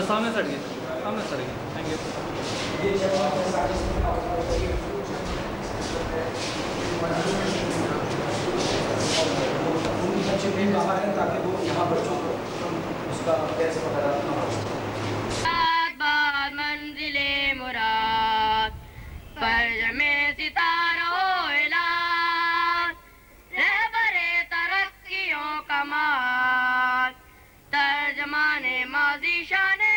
सामने सट गए, सामने सट गए। Thank you. ताकि वो यहाँ बच्चों को उसका कैसे पता मंजिले मुराद पर जमे सितारों इलाज रहबरे तरक्कियों कमाल तर्जमाने माजी शाने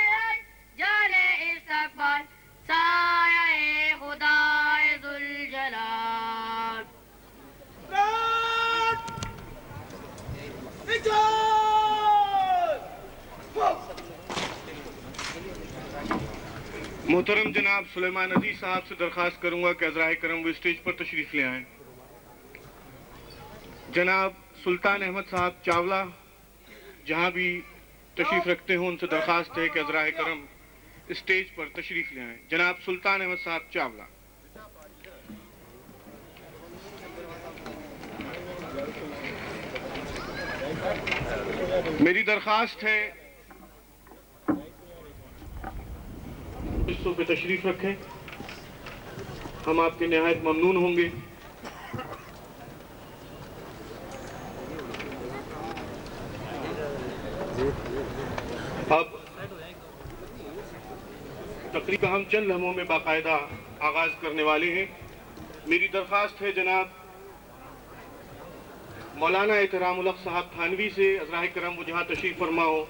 जाने इस्तकबाल साये खुदाए जुल जलाल। मोहतरम जनाब सुलेमान अजीज साहब से दरख्वास्त करूंगा कि अज़राए करम वो स्टेज पर तशरीफ ले आएं। जनाब सुल्तान अहमद साहब चावला जहां भी तशरीफ रखते हो उनसे दरख्वास्त है कि अज़राए करम स्टेज पर तशरीफ ले आएं। जनाब सुल्तान अहमद साहब चावला। मेरी दरख्वास्त है पे तशरीफ रखें, हम आपके निहायत ममनून होंगे। अब तकरीब हम चंद लम्हों में बाकायदा आगाज करने वाले हैं। मेरी दरख्वास्त है जनाब मौलाना एहतरामुल हक साहब थानवी से अज़राए करम वो जहाँ तशरीफ फरमा हो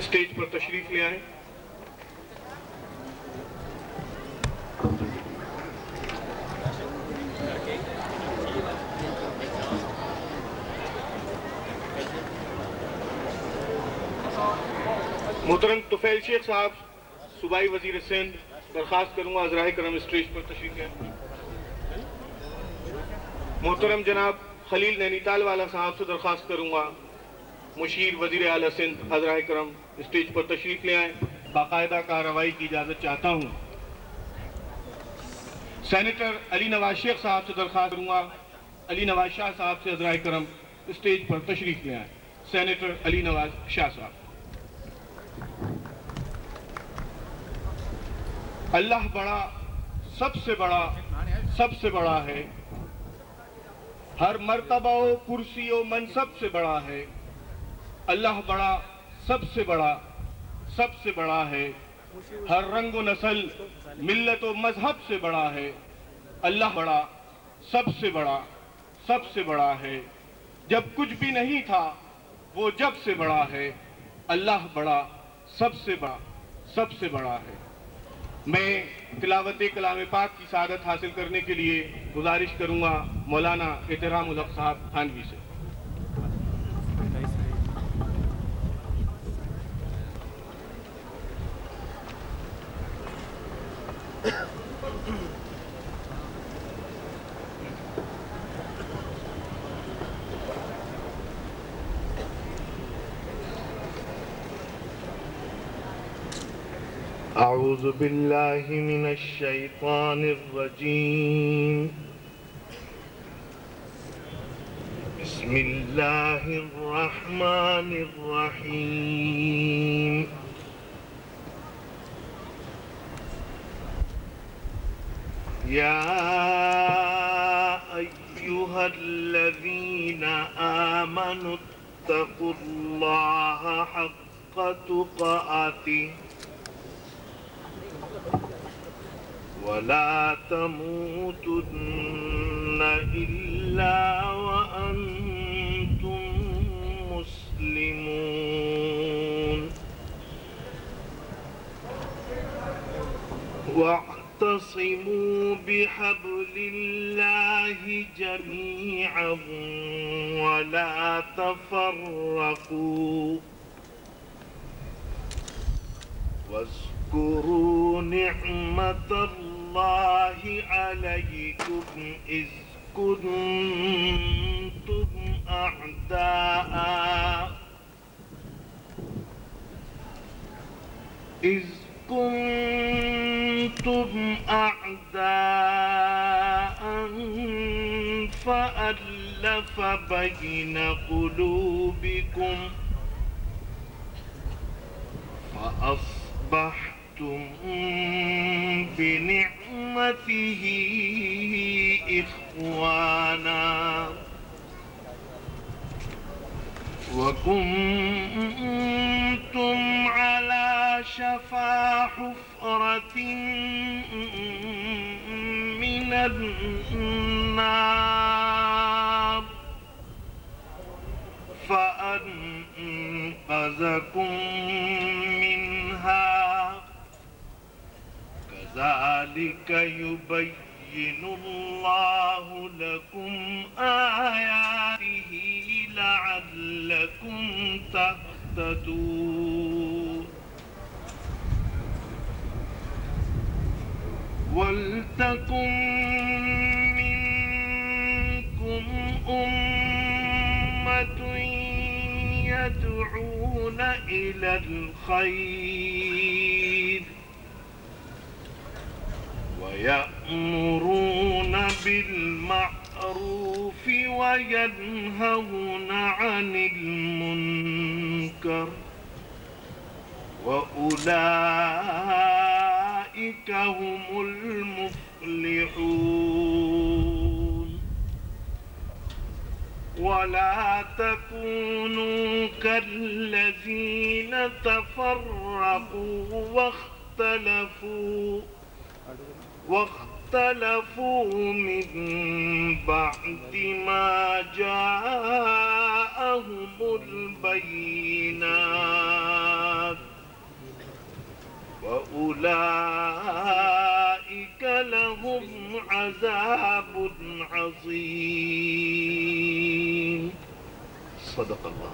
स्टेज पर तशरीफ ले आए। मोहतरम तुफैल शेख साहब सूबाई वजीर सिंध दरख्वास्त करूंगा अज़राए करम स्टेज पर तशरीफ ले आए। मोहतरम जनाब खलील नैनीताल वाला साहब से दरख्वास्त करूंगा मुशीर वजीर आला सिंध अज़राए करम स्टेज पर तशरीफ ले आए। बाकायदा कार्रवाई की इजाज़त चाहता हूँ। सेनेटर अली नवाज शेख साहब से दरख्वास्त करूंगा अली नवाज शाह साहब से अज़राए करम स्टेज पर तशरीफ ले आए। सेनेटर अली नवाज शाह साहब। अल्लाह बड़ा, सबसे बड़ा है, हर मर्तबा व कुर्सी व मनसब से बड़ा है। अल्लाह बड़ा, सबसे बड़ा है, हर रंग व नस्ल मिल्लत व मजहब से बड़ा है। अल्लाह बड़ा, सबसे बड़ा है, जब कुछ भी नहीं था वो जब से बड़ा है। अल्लाह बड़ा, सबसे बड़ा है। मैं तिलावत कलाम पाक की सादत हासिल करने के लिए गुजारिश करूंगा मौलाना एहतरामुल हक साहब थानवी से। أعوذ بالله من الشيطان الرجيم بسم الله الرحمن الرحيم يا أيها الذين آمنوا اتقوا الله حق تقاته ولا تموتن إلا وأنتم مسلمون واعتصموا بحبل الله جميعا ولا تفرقوا واذكروا نعمة الله عليكم إذ كنتم أعداء كنتم أعداء فألف بين قلوبكم فأصبحتم بنعمته إخوانا وكنتم على شفا حفرة من النار فأنقذكم منها كذلك يبين الله لكم آياته لعلكم تهتدون ولتكن منكم أمة يدعون إلى الخير ويأمرون بالمعروف وينهون عن المنكر وأولئك هم المفلحون ولا تكونوا كالذين تفرقوا واختلفوا من بعد ما جاءهم البينات وأولئك لهم عذاب عظيم صدق اللہ.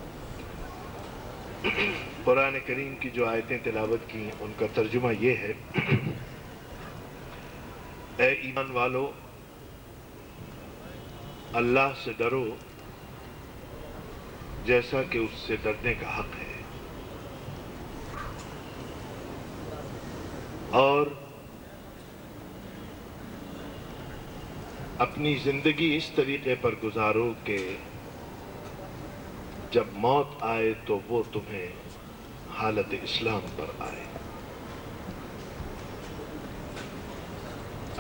قرآن کریم کی جو آیتیں تلاوت کی ان کا ترجمہ یہ ہے: اے ایمان والو، اللہ سے ڈرو جیسا کہ اس سے ڈرنے کا حق ہے، اور اپنی زندگی اس طریقے پر گزارو کہ جب موت آئے تو وہ تمہیں حالت اسلام پر آئے.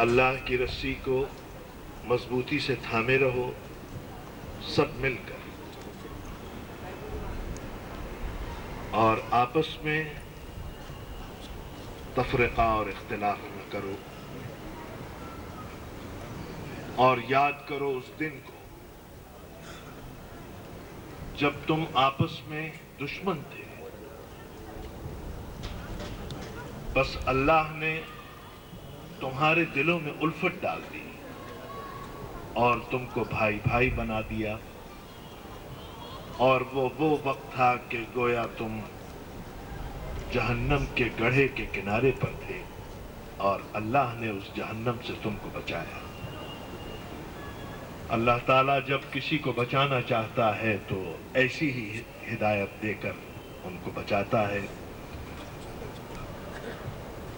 اللہ کی رسی کو مضبوطی سے تھامے رہو، سب مل کر، اور آپس میں تفرقہ اور اختلاف نہ کرو، اور یاد کرو اس دن کو جب تم آپس میں دشمن تھے، بس اللہ نے تمہارے دلوں میں الفت ڈال دی اور تم کو بھائی بھائی بنا دیا. اور وہ وقت تھا کہ گویا تم جہنم کے گڑھے کے کنارے پر تھے، اور اللہ نے اس جہنم سے تم کو بچایا. اللہ تعالیٰ جب کسی کو بچانا چاہتا ہے تو ایسی ہی ہدایت دے کر ان کو بچاتا ہے.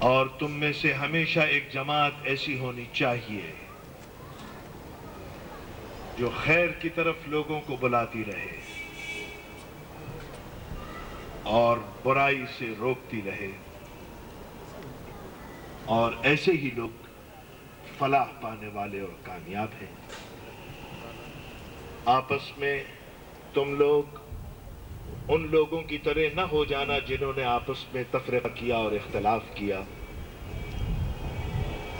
اور تم میں سے ہمیشہ ایک جماعت ایسی ہونی چاہیے جو خیر کی طرف لوگوں کو بلاتی رہے اور برائی سے روکتی رہے، اور ایسے ہی لوگ فلاح پانے والے اور کامیاب ہیں. آپس میں تم لوگ ان لوگوں کی طرح نہ ہو جانا جنہوں نے آپس میں تفرقہ کیا اور اختلاف کیا.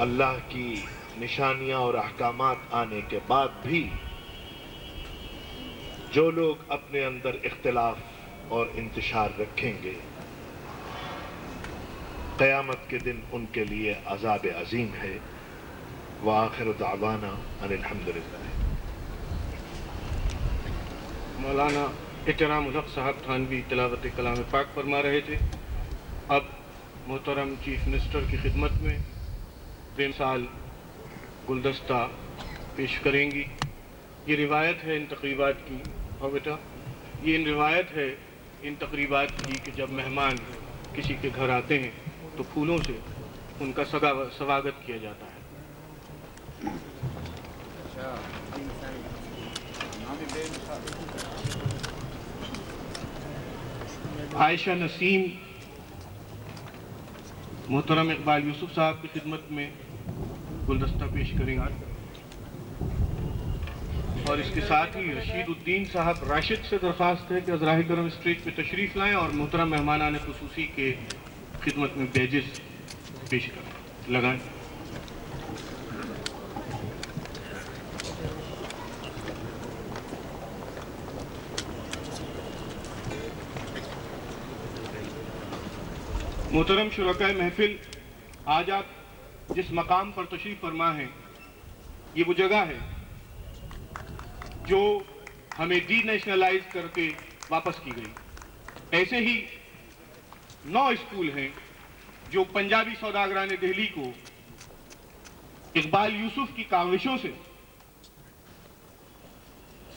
اللہ کی نشانیاں اور احکامات آنے کے بعد بھی جو لوگ اپنے اندر اختلاف اور انتشار رکھیں گے، قیامت کے دن ان کے لیے عذاب عظیم ہے. وآخر دعوانا ان الحمدللہ. مولانا احترام الحق صاحب تھانوی تلاوت کلام پاک فرما رہے تھے. اب محترم چیف منسٹر کی خدمت میں بے مثال گلدستہ پیش کریں گی. یہ روایت ہے ان تقریبات کی، اور بیٹا یہ روایت ہے ان تقریبات کی کہ جب مہمان کسی کے گھر آتے ہیں تو پھولوں سے उनका स्वागत किया जाता है। आयशा नसीम मोहतरम इकबाल यूसुफ साहब की खिदमत में गुलदस्ता पेश करेंगे और इसके साथ ही रशीद उद्दीन साहब राशिद से दरख्वास्त है कि अज़राए करम स्टेज पे तशरीफ़ लाएं और मोहतरम मेहमानान खुसूसी के खिदमत में बैजेस पेश करें लगाएं। मोहतरम शुरकाए महफिल, आज आप जिस मकाम पर तशरीफ फरमा हैं, ये वो जगह है जो हमें डी नेशनलाइज करके वापस की गई। ऐसे ही 9 स्कूल हैं जो पंजाबी सौदागरान दिल्ली को इकबाल यूसुफ की काविशों से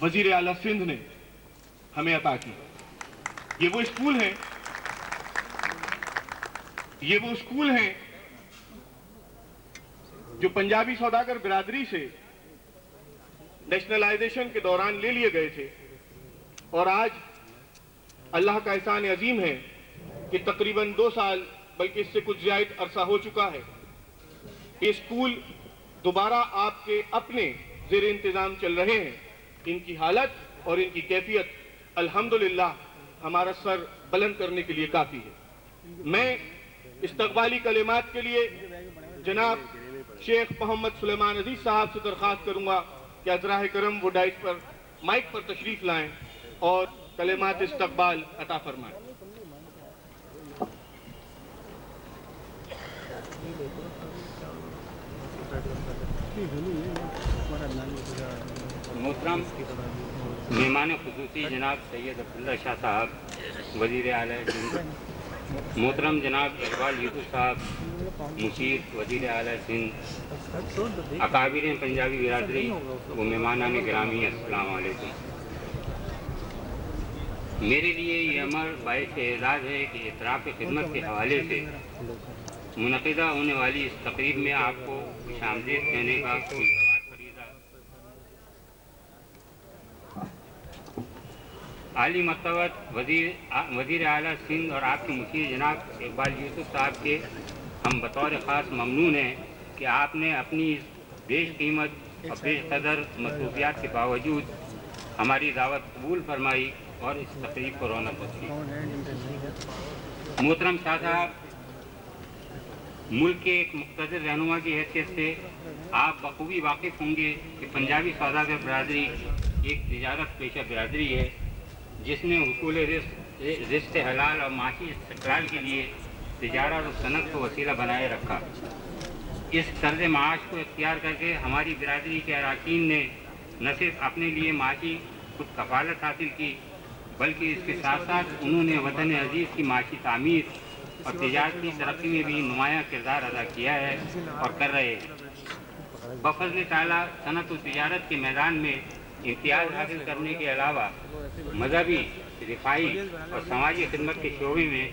वजीर आला सिंध ने हमें अता की। ये वो स्कूल हैं जो पंजाबी सौदागर बिरादरी से नेशनलाइजेशन के दौरान ले लिए गए थे और आज अल्लाह का एहसान अजीम है कि तकरीबन 2 साल बल्कि इससे कुछ ज़्यादा अरसा हो चुका है। ये स्कूल दोबारा आपके अपने ज़ेर इंतज़ाम चल रहे हैं। इनकी हालत और इनकी कैफियत अल्हम्दुलिल्लाह हमारा सर बुलंद करने के लिए काफ़ी है। मैं इस्तक़बाली कलिमात के लिए जनाब शेख मोहम्मद सुलेमान अजीज साहब से दरख्वास्त करूंगा कि अज़राए करम वो डाइस पर माइक पर तशरीफ लाएं और कलिमात इस्तक़बाल अता फरमाएं। मोहतरम मेहमान खुसूसी जनाब सैयद अब्दुल्ला शाह साहब वज़ीर आला सिंध, मोहतरम जनाब इकबाल यूसुफ साहब मुशीर वज़ीर आला सिंध, अकाबिर पंजाबी बिरादरी व मेहमानान गिरामी, अस्सलाम वालेकुम। मेरे लिए ये अमर बाइस एज़ाज़ है कि इतराफ़ खिदमत के हवाले से मुनक़िदा होने वाली इस तक़रीब में आपको खुशामदीद कहने का खुशगवार फरीज़ा आली मर्तबत वज़ीर आला सिंध और आपके मुशीर जनाब इकबाल यूसुफ साहब के हम बतौर ख़ास ममनून हैं कि आपने अपनी इस बेशकीमत और बेक़दर मसरूफ़ियात के बावजूद हमारी दावत कबूल फरमाई और इस तक़रीब को रौनक बख्शी। मोहतरम शाह साहब, मुल्क के एक मुक़्तदिर रहनुमा की हैसियत से आप बखूबी वाकिफ़ होंगे कि पंजाबी सौदागर बिरादरी एक तिजारत पेशा बिरादरी है जिसने हुसूल रिज़्क़ हलाल और माशी इस्तिक़रार के लिए तिजारत और सनत को वसीला बनाए रखा। इस तर्ज़ माश को इख्तियार करके हमारी बिरादरी के अरकान ने न सिर्फ अपने लिए माशी खुद कफ़ालत हासिल की बल्कि इसके साथ साथ उन्होंने वतन अजीज़ की माशी तामीर और तिजारती तरक्की में भी नुमायाँ किरदार अदा किया है और कर रहे हैं। बफ़ज़्ल ताला सनत और तिजारत के मैदान में इम्तियाज़ हासिल करने के अलावा मजहबी, रिफाई और समाजी खिदमत के शोबे में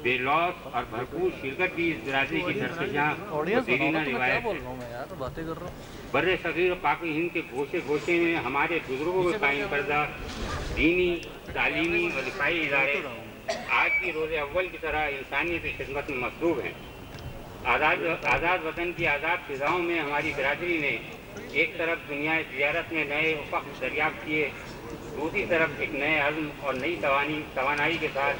बेलौस और भरपूर शिरकत भी इस बिरादरी की दरसजां और देरीना रिवायत है। बर्रे सग़ीर और पाक हिंद के गोशे गोशे में हमारे बुजुर्गों के कायम करदा दीनी, तालीमी और रिफाई इदारे आज की रोज़ अव्वल की तरह इंसानियत की खिदमत में मसरूफ़ हैं। आज़ाद वतन की आज़ाद फ़िज़ाओं में हमारी बिरादरी ने एक तरफ दुनिया तिजारत में नए उफ़क़ दरियाफ़्त किए, दूसरी तरफ एक नए अज़्म और नई तवानाई के साथ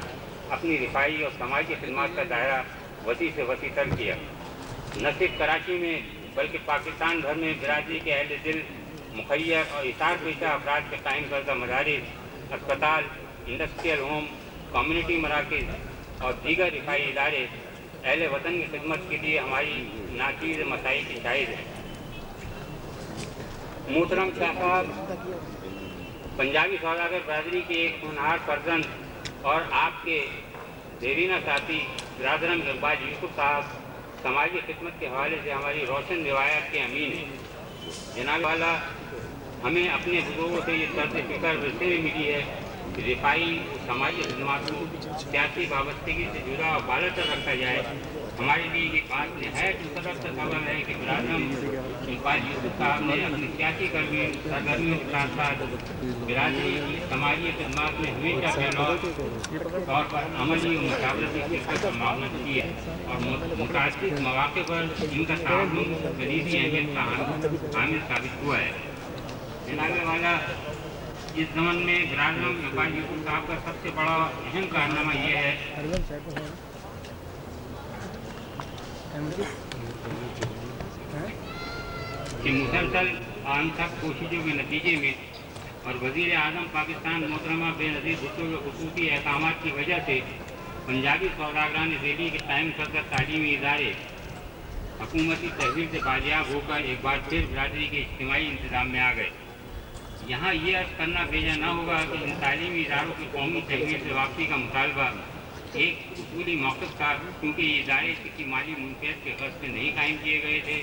अपनी रिफाई और समाजी खिदमत का दायरा वसी से वसी तर किया। न सिर्फ कराची में बल्कि पाकिस्तान भर में बिरादरी के अहले दिल, मुखय्यर और इसार पेशा अफराद के कायम करदा मदारिस, अस्पताल, इंडस्ट्रियल होम, कम्युनिटी मराकज़ और दीगर रिफाई इदारे अहले वतन की खिदमत के लिए हमारी नाचीज़ मसाइल की शाहिद हैं। मोहतरम शाह साहब, पंजाबी सौदागर बिरादरी के एक होनहार फर्जंद और आपके देरीना साथी बिरादरम इकबाल यूसुफ साहब समाजी खिदमत के हवाले से हमारी रोशन रिवायत के अमीन हैं। जनाब वाला, हमें अपने बुजुर्गों से ये तर्ज फ़िक्र वैसे भी मिली है कि रिफाई समाजी खिदमत को सियासी वाबस्तगी से जुदा और बाला तर रखा जाए हमारे लिए ये बात नहायत मुशर्रफ का खबर है कि बिरादरम इकबाल यूसुफ साहब ने अपनी सियासी सरगर्मियों के साथ साथ बिरादरी की समाजी खिदमत में हमेशा बेलौर तौर पर अमली और मुशावरती शिरकत का मामला की है और मुतासिर मौके पर इनका ताउन कलीदी अहमियत का हामिल साबित हुआ है। जनाब वाला, इस जमन में बिरादरम इकबाल यूसुफ साहब का सबसे बड़ा अहम कारनामा यह है कि मुसलसल आमतक कोशिशों के नतीजे में और वज़ीर आज़म पाकिस्तान मोहतरमा बेनज़ीर भुट्टो के ख़ुसूसी अहकामात की वजह से पंजाबी सौदागरान दिल्ली के कायम करदा तालीमी इदारे हुकूमती तहवील से बाजियाब होकर एक बार फिर बिरादरी के इज्तिमाई इंतज़ाम में आ गए। यहाँ ये अर्ज़ करना बेजा न होगा कि इन तालीमी इदारों की कौमी तहवील से वापसी का मुतालबा एक उसूली मौक़िफ़ था, क्योंकि ये इदारे किसी माली मुल्कियत के ग़र्ज़ से नहीं कायम किए गए थे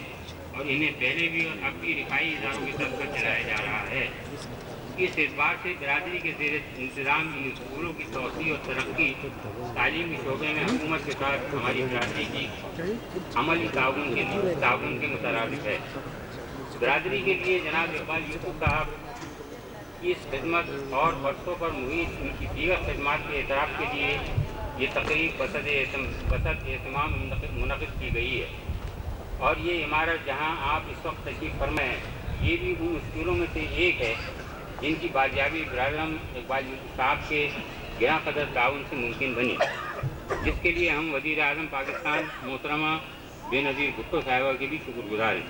और इन्हें पहले भी और अब भी रिफाई इदारों की तरफ पर चलाया जा रहा है। इस एतबार से बिरादरी के ज़ेर इंतज़ाम इन स्कूलों की तोसी और तरक्की तालीमी शोबे में हुकूमत के साथ हमारी बिरादरी की अमली ताउन के मुतरादिफ है। बिरादरी के लिए जनाब इकबाल यूसुफ साहब की इस खिदमत और बरसों पर मुहित उनकी दीगर खिदमत के एतराफ़ के लिए ये तकरीब बसद एहतमाम मुनक़िद की गई है और ये इमारत जहाँ आप इस वक्त तशरीफ़ फरमा हैं, ये भी उन स्कूलों में से एक है जिनकी बाजियाबी बिरादरम इकबाल यूसुफ साहब के गिरा कदर ताउन से मुमकिन बनी, जिसके लिए हम वज़ीर आज़म पाकिस्तान मोहतरमा बेनज़ीर भुट्टो साहिबा के भी शुक्रगुज़ार हैं।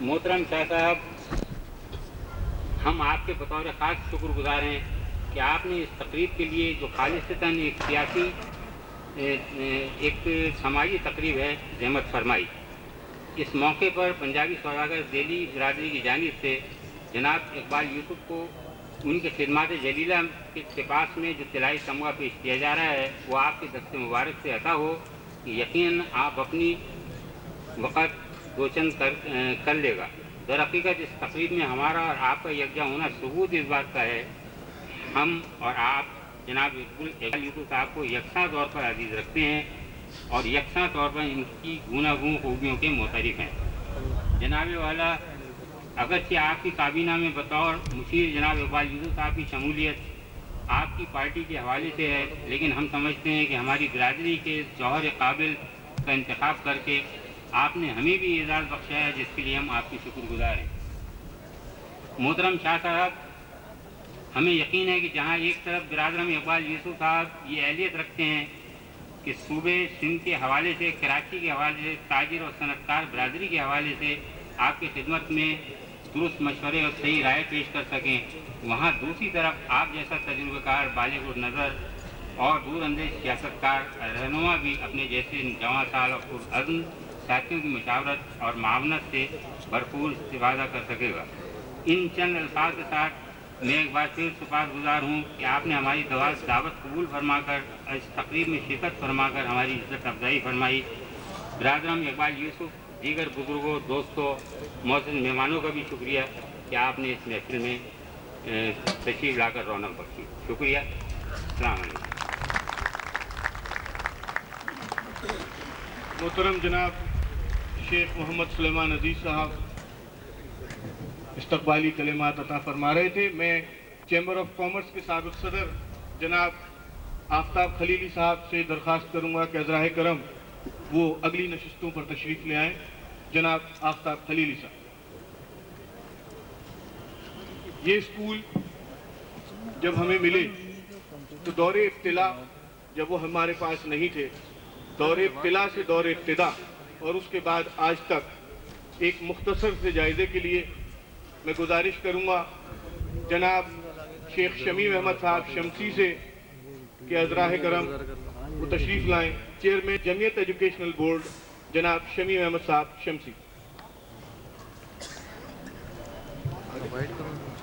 मोहतरम शाह साहब, हम आपके बतौर ख़ास शुक्रगुज़ार हैं कि आपने इस तकरीब के लिए जो खालिस्तन एक सियासी एक समाजी तकरीब है ज़हमत फरमाई। इस मौके पर पंजाबी सौदागर दिल्ली बिरादरी की जानिब से जनाब इकबाल यूसुफ को उनके खिदमात जलीला के लिबास में जो तिलाई तमगा पेश किया जा रहा है वो आपके दस्ते मुबारक से अता हो कि यकीन आप अपनी वक़्त गोचन कर लेगा। दर हकीकत इस तकरीब में हमारा और आपका यकजा होना सबूत इस बात का है हम और आप जनाब इकबाल यूसुफ साहब को यकसा तौर पर अजीज़ रखते हैं और यकसा तौर पर इनकी गूनागून खूबियों के मुतरिफ़ हैं। जनाब वाला, अगरचे आपकी काबीना में बतौर मुशीर जनाब इकबाल यूसुफ साहब की शमूलियत आपकी पार्टी के हवाले से है, लेकिन हम समझते हैं कि हमारी बिरादरी के जौहर काबिल का इंतखाब करके आपने हमें भी एजाज़ बख्शा है, जिसके लिए हम आपके शुक्रगुज़ार हैं। मोहतरम शाह साहब, हमें यकीन है कि जहाँ एक तरफ बिरादरम इकबाल यूसुफ साहब ये अहलियत रखते हैं कि सूबे सिंध के हवाले से, कराची के हवाले से, ताजिर और सनतकार बिरादरी के हवाले से आपकी खिदमत में दुरुस्त मशवरे और सही राय पेश कर सकें, वहाँ दूसरी तरफ आप जैसा तजुर्बेकार, बालिग नज़र और दूर अंदेश सियासतकार रहनुमा भी अपने जैसे जवां साल और पुरअज़्म साथियों की मशावरत और मावनत से भरपूर इस्तिफ़ादा कर सकेगा। इन चंद अल्फाज के साथ मैं एक बार फिर शुक्रगुज़ार हूँ कि आपने हमारी दावत कबूल फरमाकर इस तकरीब में शिरकत फरमाकर हमारी इज़्ज़त अफजाई फरमाई। बिरादरम इकबाल यूसुफ, दीगर बुजुर्गों, दोस्तों, मौजूद मेहमानों का भी शुक्रिया कि आपने इस महफिल में तशरीफ़ लाकर रौनक बख्शी। शुक्रिया। अस्सलाम वालेकुम। मोहतरम जनाब शेख मोहम्मद सुलेमान अजीज़ साहब इस्तकबाली कलिमात अता फरमा रहे थे। मैं चैम्बर ऑफ कॉमर्स के साबिक़ सदर जनाब आफ्ताब खलीली साहब से दरख्वास्त करूँगा कि अज़राए करम वो अगली नशिस्तों पर तशरीफ़ ले आएँ। जनाब आफ्ताब खलीली साहब। ये स्कूल जब हमें मिले तो दौरे इब्तिला, जब वो हमारे पास नहीं थे, दौरे इब्तिला से दौरे इब्तिदा और उसके बाद आज तक एक मुख्तसर से जायज़े के लिए मैं गुजारिश करूँगा जनाब शेख शमीम अहमद साहब शमसी से कि अज़राए करम वो तशरीफ़ लाएँ। चेयरमैन जमीयत एजुकेशनल बोर्ड जनाब शमीम अहमद साहब शमसी।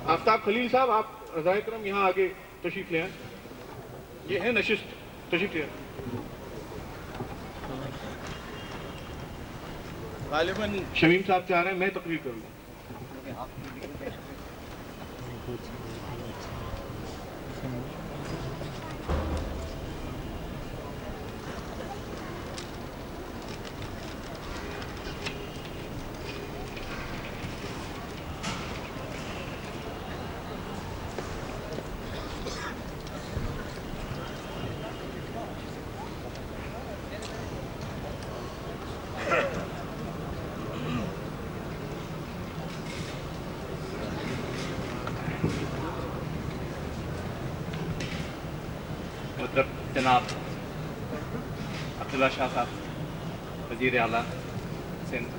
आफ्ताब खलील साहब, आप अज़राए करम यहाँ आगे तशरीफ़ ले आएँ। ये है नशिस्त, तशरीफ़ ले आएँ। गालिबन शमीम साहब चाह रहे हैं मैं तकरीर करूँ। جناب عبداللہ شاہ صاحب وزیر اعلیٰ سندھ،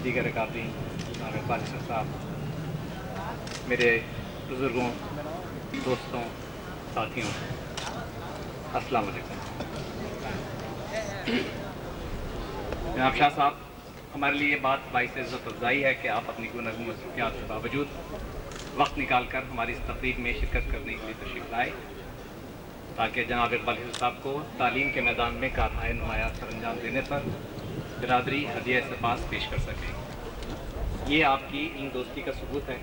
دیگر اکابرین، جناب اقبال یوسف صاحب، میرے بزرگوں، دوستوں، ساتھیوں، السلام علیکم۔ جناب شاہ صاحب، ہمارے لیے یہ بات باعث عزت افزائی ہے کہ آپ اپنی گوناگون مصروفیات کے باوجود وقت نکال کر ہماری اس تقریب میں شرکت کرنے کے لیے تشریف لائے تاکہ جناب اقبال یوسف صاحب کو تعلیم کے میدان میں کارنامۂ نمایاں سر انجام دینے پر برادری ہدیہ سپاس پیش کر سکے۔ یہ آپ کی ان دوستی کا ثبوت ہے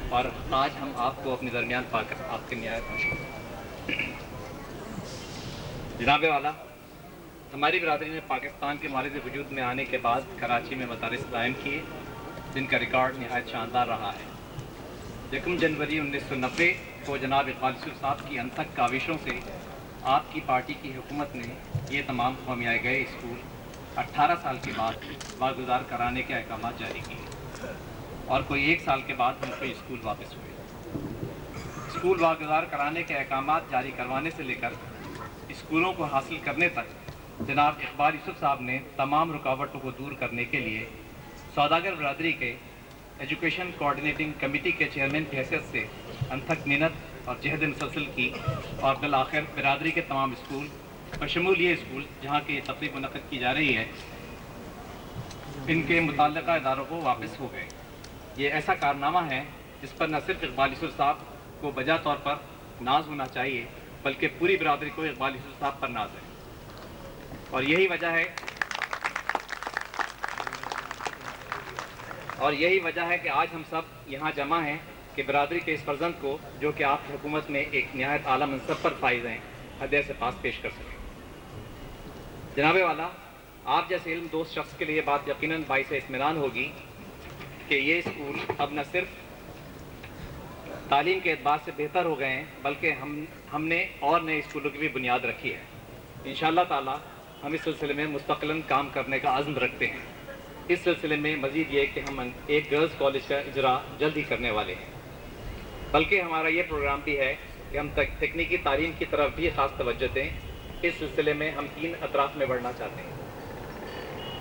اور آج ہم آپ کو اپنے درمیان پا کر آپ کے نہایت خوش ہیں۔ جناب والا، ہماری برادری نے پاکستان کے مالک وجود میں آنے کے بعد کراچی میں مدارس قائم کیے جن کا ریکارڈ نہایت شاندار رہا ہے۔ 1 جنوری 1990 کو جناب اقبال یوسف صاحب کی انتھک کاوشوں سے آپ کی پارٹی کی حکومت نے یہ تمام قومیائے گئے اسکول 18 سال کے بعد واگزار کرانے کے احکامات جاری کیے اور کوئی 1 سال کے بعد ان کے اسکول واپس ہوئے۔ اسکول واگزار کرانے کے احکامات جاری کروانے سے لے کر اسکولوں کو حاصل کرنے تک جناب اقبال یوسف صاحب نے تمام رکاوٹوں کو دور کرنے کے لیے سوداگر برادری کے ایجوکیشن کوآرڈینیٹنگ کمیٹی کے چیئرمین کی حیثیت سے انتھک محنت اور جہد مسلسل کی اور بالآخر برادری کے تمام اسکول بشمول یہ اسکول جہاں کی تقریب منعقد کی جا رہی ہے ان کے متعلقہ اداروں کو واپس ہو گئے۔ یہ ایسا کارنامہ ہے جس پر نہ صرف اقبال یوسف صاحب کو بجا طور پر ناز ہونا چاہیے بلکہ پوری برادری کو اقبال یوسف صاحب پر ناز ہے اور یہی وجہ ہے کہ آج ہم سب یہاں جمع ہیں کہ برادری کے اس فرزند کو جو کہ آپ کی حکومت میں ایک نہایت اعلیٰ منصب پر فائز ہیں ہدیہ سپاس پیش کر سکیں۔ جناب والا، آپ جیسے علم دوست شخص کے لیے بات یقیناً باعث اطمینان ہوگی کہ یہ اسکول اب نہ صرف تعلیم کے اعتبار سے بہتر ہو گئے ہیں بلکہ ہم نے اور نئے اسکولوں کی بھی بنیاد رکھی ہے۔ انشاءاللہ تعالی ہم اس سلسلے میں مستقلاً کام کرنے کا عزم رکھتے ہیں۔ اس سلسلے میں مزید یہ کہ ہم ایک گرلز کالج کا اجرا جلد ہی کرنے والے ہیں، بلکہ ہمارا یہ پروگرام بھی ہے کہ ہم تکنیکی تعلیم کی طرف بھی خاص توجہ دیں۔ اس سلسلے میں ہم 3 اطراف میں بڑھنا چاہتے ہیں۔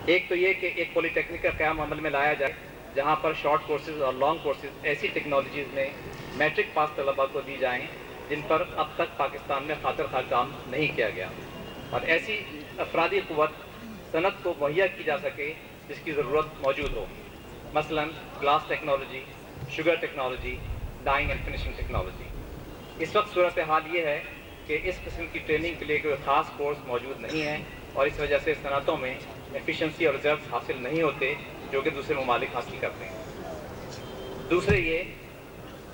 ایک تو یہ کہ ایک پولی ٹیکنک کا قیام عمل میں لایا جائے جہاں پر شارٹ کورسز اور لانگ کورسز ایسی ٹیکنالوجیز میں میٹرک پاس طلباء کو دی جائیں جن پر اب تک پاکستان میں خاطر خواہ کام نہیں کیا گیا اور ایسی افرادی قوت صنعت کو مہیا کی جا سکے جس کی ضرورت موجود ہو، مثلا glass technology, sugar technology, dyeing and finishing technology. اس وقت صورتحال یہ ہے کہ اس قسم کی ٹریننگ کے لیے کوئی خاص کورس موجود نہیں ہے اور اس وجہ سے صنعتوں میں ایفیشنسی اور ریزلٹس حاصل نہیں ہوتے جو کہ دوسرے ممالک حاصل کرتے ہیں۔ دوسرے یہ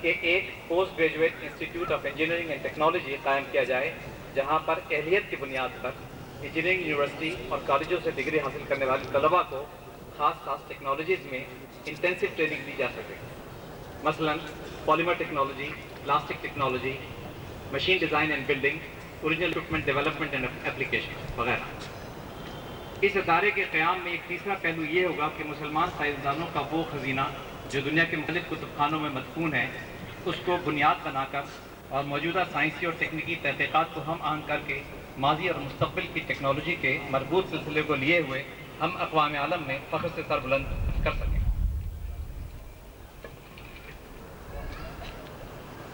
کہ ایک post graduate institute of engineering and technology قائم کیا جائے جہاں پر اہلیت کی بنیاد پر انجینئرنگ یونیورسٹی اور کالجوں سے ڈگری حاصل کرنے والے طلباء کو خاص ٹیکنالوجیز میں انٹینسو ٹریننگ دی جا سکے، مثلا polymer technology, plastic technology, machine design and building, original equipment development and application وغیرہ۔ اس ادارے کے قیام میں ایک تیسرا پہلو یہ ہوگا کہ مسلمان سائنسدانوں کا وہ خزینہ جو دنیا کے مختلف کتب خانوں میں مدفون ہے اس کو بنیاد بنا کر اور موجودہ سائنسی اور تکنیکی تحقیقات کو ہم آہنگ کر کے ماضی اور مستقبل کی ٹیکنالوجی کے مربوط سلسلے کو لیے ہوئے ہم اقوام عالم میں فخر سے سر بلند کر سکیں۔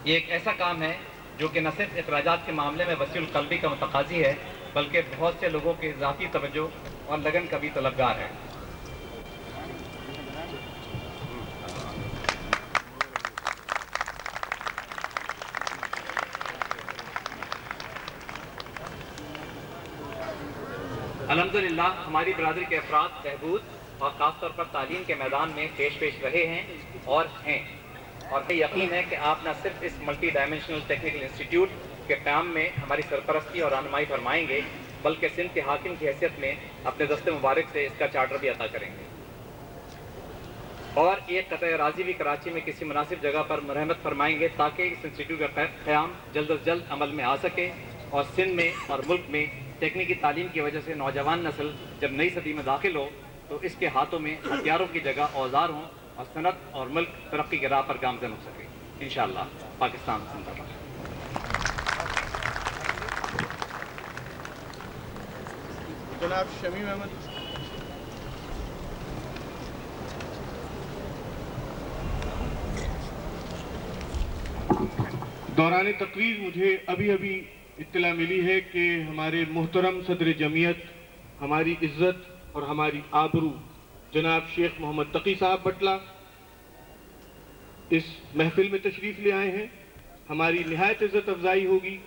یہ ایک ایسا کام ہے جو کہ نہ صرف اخراجات کے معاملے میں وسیع القلبی کا متقاضی ہے بلکہ بہت سے لوگوں کے ذاتی توجہ اور لگن کا بھی طلبگار ہے۔ الحمدللہ ہماری برادری کے افراد بہبود اور خاص طور پر تعلیم کے میدان میں پیش رہے ہیں اور ہمیں یقین ہے کہ آپ نہ صرف اس ملٹی ڈائمینشنل ٹیکنیکل انسٹیٹیوٹ کے قیام میں ہماری سرپرستی اور رہنمائی فرمائیں گے بلکہ سندھ کے حاکم کی حیثیت میں اپنے دست مبارک سے اس کا چارٹر بھی عطا کریں گے اور ایک قطع راضی بھی کراچی میں کسی مناسب جگہ پر مرحمت فرمائیں گے تاکہ اس انسٹیٹیوٹ کا قیام جلد از جلد عمل میں آ سکے اور سندھ میں اور ملک میں تکنیکی تعلیم کی وجہ سے نوجوان نسل جب نئی صدی میں داخل ہو تو اس کے ہاتھوں میں ہتھیاروں کی جگہ اوزار ہوں اور صنعت اور ملک ترقی کی راہ پر گامزن ہو سکے۔ انشاءاللہ پاکستان زندہ باد۔ जनाब शमीम अहमद। दौरान तकरीर मुझे अभी अभी इत्तला मिली है कि हमारे मोहतरम सदर जमीयत, हमारी इज्जत और हमारी आबरू जनाब शेख मोहम्मद तकी साहब बटला इस महफिल में तशरीफ़ ले आए हैं। हमारी निहायत इज़्ज़त अफजाई होगी।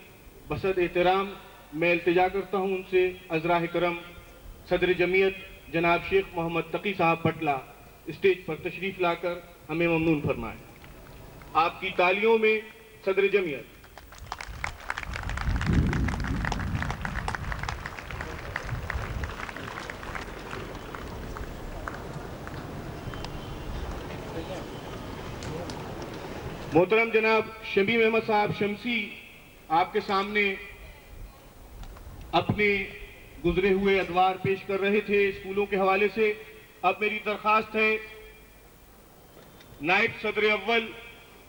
बसद एहतराम मैं इल्तिजा करता हूँ उनसे अज़राह करम सदर जमीयत जनाब शेख मोहम्मद तकी साहब बटला स्टेज पर तशरीफ़ लाकर हमें ममनून फरमाएं। आपकी तालियों में सदर जमीयत। मोहतरम जनाब शमीम अहमद साहब शमसी आपके सामने अपने गुजरे हुए अदवार पेश कर रहे थे स्कूलों के हवाले से। अब मेरी दरख्वास्त है नायब सदर अव्वल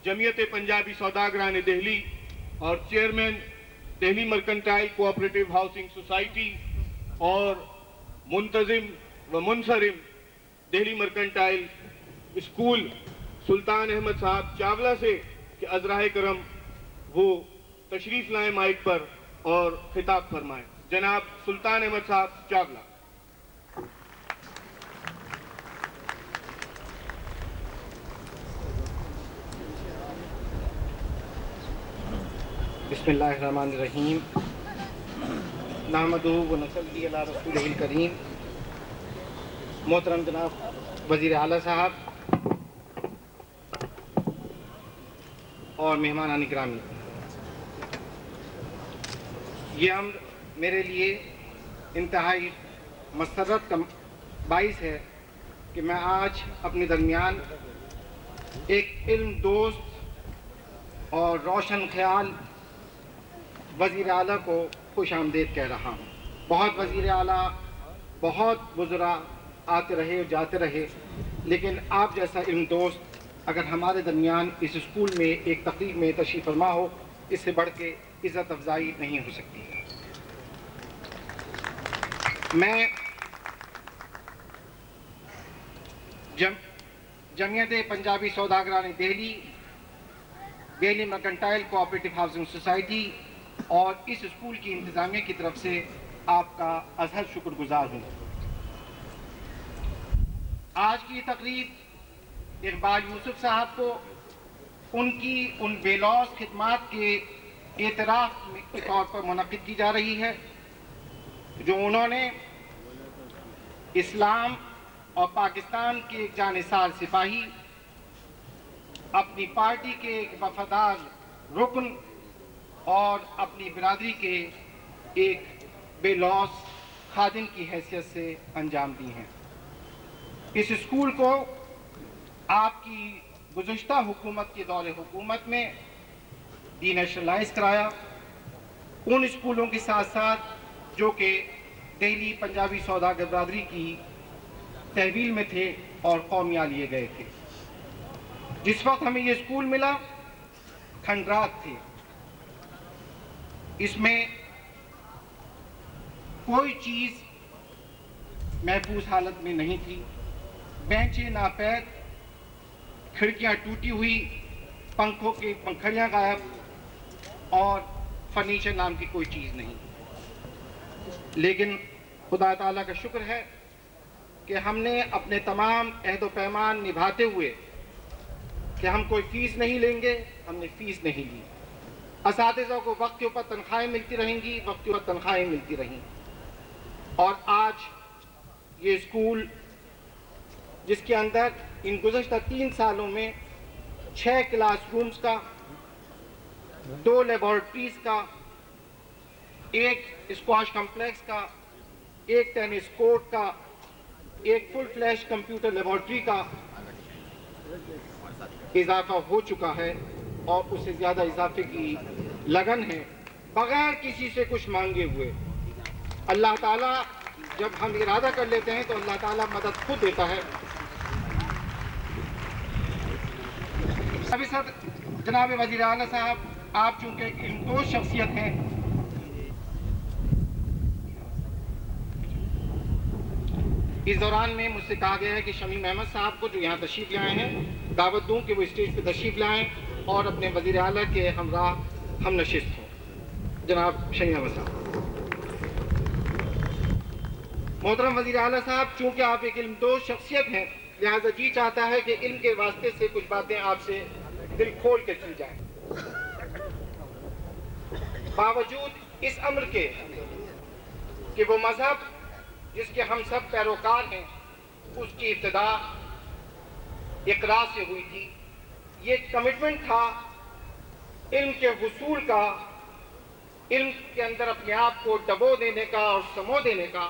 जमीयत पंजाबी सौदागरान दिल्ली और chairman Delhi Mercantile Cooperative Housing Society और मुंतजिम व मुनसरिम दिल्ली मर्केंटाइल स्कूल सुल्तान अहमद साहब चावला से कि अज़राह करम वो तशरीफ लाएं माइक पर और खिताब फरमाएं। जनाब सुल्तान अहमद साहब चावला। बिस्मिल्लाहिर्रहमानिर्रहीम नहमदुहु व नसल्ली अला रसूलिहिल करीम। मोहतरम जनाब वज़ीर आला साहब और मेहमान गिरामी, ये अम्र मेरे लिए इंतहाई मसरत का बाइस है कि मैं आज अपने दरमियान एक इल्म दोस्त और रोशन ख्याल वज़ीर आला को खुश आमदीद कह रहा हूँ। बहुत वज़ीर आला, बहुत बुज़ुर्ग आते रहे और जाते रहे, लेकिन आप जैसा इल्म दोस्त अगर हमारे दरमियान इस स्कूल में एक तकरीब में तशरीफ़ फरमा हो, इससे बढ़ के इज़्ज़त अफजाई नहीं हो सकती। मैं Jamiat Punjabi Saudagaran Delhi Mercantile Cooperative Housing Society और इस स्कूल की इंतज़ामिया की तरफ से आपका अज़हर शुक्रगुजार हूँ। आज की तकरीब इकबाल यूसुफ साहब को उनकी उन बेलौस खिदमात के एतराफ़ के तौर पर मुनक़िद की जा रही है जो उन्होंने इस्लाम और पाकिस्तान के एक जानिसार सिपाही, अपनी पार्टी के एक वफादार रुकन और अपनी बिरादरी के एक बेलौस खादिम की हैसियत से अंजाम दी हैं। इस स्कूल को आपकी गुज़श्ता हुकूमत के दौरे हुकूमत में डीनेशनलाइज कराया। उन स्कूलों के साथ साथ जो कि दिल्ली पंजाबी सौदागर बरादरी की तहवील में थे और कौमिया लिए गए थे। जिस वक्त हमें ये स्कूल मिला खंडरात थे, इसमें कोई चीज़ महफूज हालत में नहीं थी। बेंचें नापैद, खिड़कियां टूटी हुई, पंखों की पंखड़ियां गायब और फर्नीचर नाम की कोई चीज़ नहीं। लेकिन खुदा ताला का शुक्र है कि हमने अपने तमाम अहद व पैमान निभाते हुए कि हम कोई फ़ीस नहीं लेंगे, हमने फ़ीस नहीं ली। असातिज़ा को वक्त के ऊपर तनख्वाहें मिलती रहेंगी, वक्त के ऊपर तनख्वाहें मिलती रहीं। और आज ये स्कूल जिसके अंदर इन गुज़श्ता 3 सालों में 6 क्लासरूम्स का, 2 लेबॉर्ट्रीज़ का, 1 स्क्वाश कम्प्लेक्स का, 1 टेनिस कोर्ट का, 1 फुल फ्लैश कंप्यूटर लेबॉर्ट्री का इजाफा हो चुका है और उससे ज़्यादा इजाफे की लगन है बगैर किसी से कुछ मांगे हुए। अल्लाह ताला जब हम इरादा कर लेते हैं तो अल्लाह ताला मदद खुद देता है। अभी सर जनाब वज़ीर आला साहब, आप चूँकि इल्मदोज़ शख्सियत हैं, اس دوران میں مجھ سے کہا گیا ہے کہ شمیم احمد صاحب کو جو یہاں تشریف لائے ہیں دعوت دوں کہ وہ اسٹیج پہ تشریف لائیں اور اپنے وزیر اعلیٰ کے ہمراہ ہم نشست ہوں۔ جناب شمیم احمد صاحب۔ محترم وزیر اعلیٰ صاحب، چونکہ آپ ایک علم دوست شخصیت ہیں، لہذا جی چاہتا ہے کہ علم کے واسطے سے کچھ باتیں آپ سے دل کھول کے کی جائیں۔ باوجود اس امر کے کہ وہ مذہب جس کے ہم سب پیروکار ہیں اس کی ابتدا اقرا سے ہوئی تھی، یہ کمٹمنٹ تھا علم کے حصول کا، علم کے اندر اپنے آپ کو ڈبو دینے کا اور سمو دینے کا۔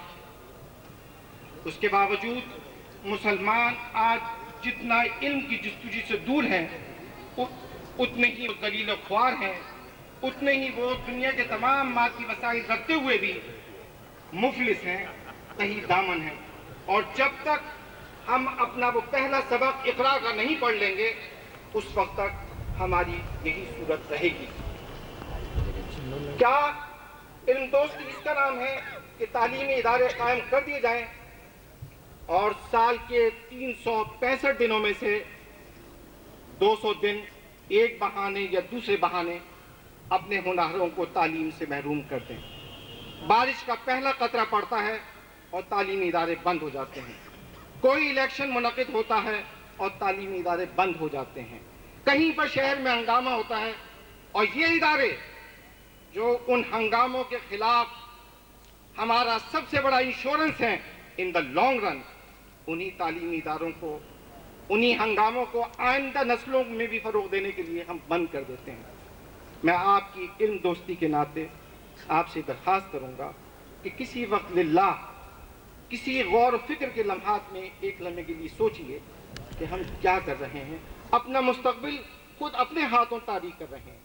اس کے باوجود مسلمان آج جتنا علم کی جستجو سے دور ہیں اتنے ہی ذلیل و خوار ہیں، اتنے ہی وہ دنیا کے تمام مادی وسائل رکھتے ہوئے بھی مفلس ہیں، کہیں دامن ہیں۔ اور جب تک ہم اپنا وہ پہلا سبق اقرا کا نہیں پڑھ لیں گے اس وقت تک ہماری یہی صورت رہے گی۔ کیا علم دوستی اس کا نام ہے کہ تعلیمی ادارے قائم کر دیے جائیں اور سال کے 365 دنوں میں سے 200 دن ایک بہانے یا دوسرے بہانے اپنے ہونہاروں کو تعلیم سے محروم کر دیں؟ بارش کا پہلا قطرہ پڑتا ہے اور تعلیمی ادارے بند ہو جاتے ہیں، کوئی الیکشن منعقد ہوتا ہے اور تعلیمی ادارے بند ہو جاتے ہیں، کہیں پر شہر میں ہنگامہ ہوتا ہے اور یہ ادارے جو ان ہنگاموں کے خلاف ہمارا سب سے بڑا انشورنس ہے ان دا لانگ رن، انہی تعلیمی اداروں کو، انہی ہنگاموں کو آئندہ نسلوں میں بھی فروغ دینے کے لیے ہم بند کر دیتے ہیں۔ میں آپ کی علم دوستی کے ناطے آپ سے درخواست کروں گا کہ کسی وقت للہ، کسی غور و فکر کے لمحات میں ایک لمحے کے لیے سوچئے کہ ہم کیا کر رہے ہیں، اپنا مستقبل خود اپنے ہاتھوں تاریخ کر رہے ہیں۔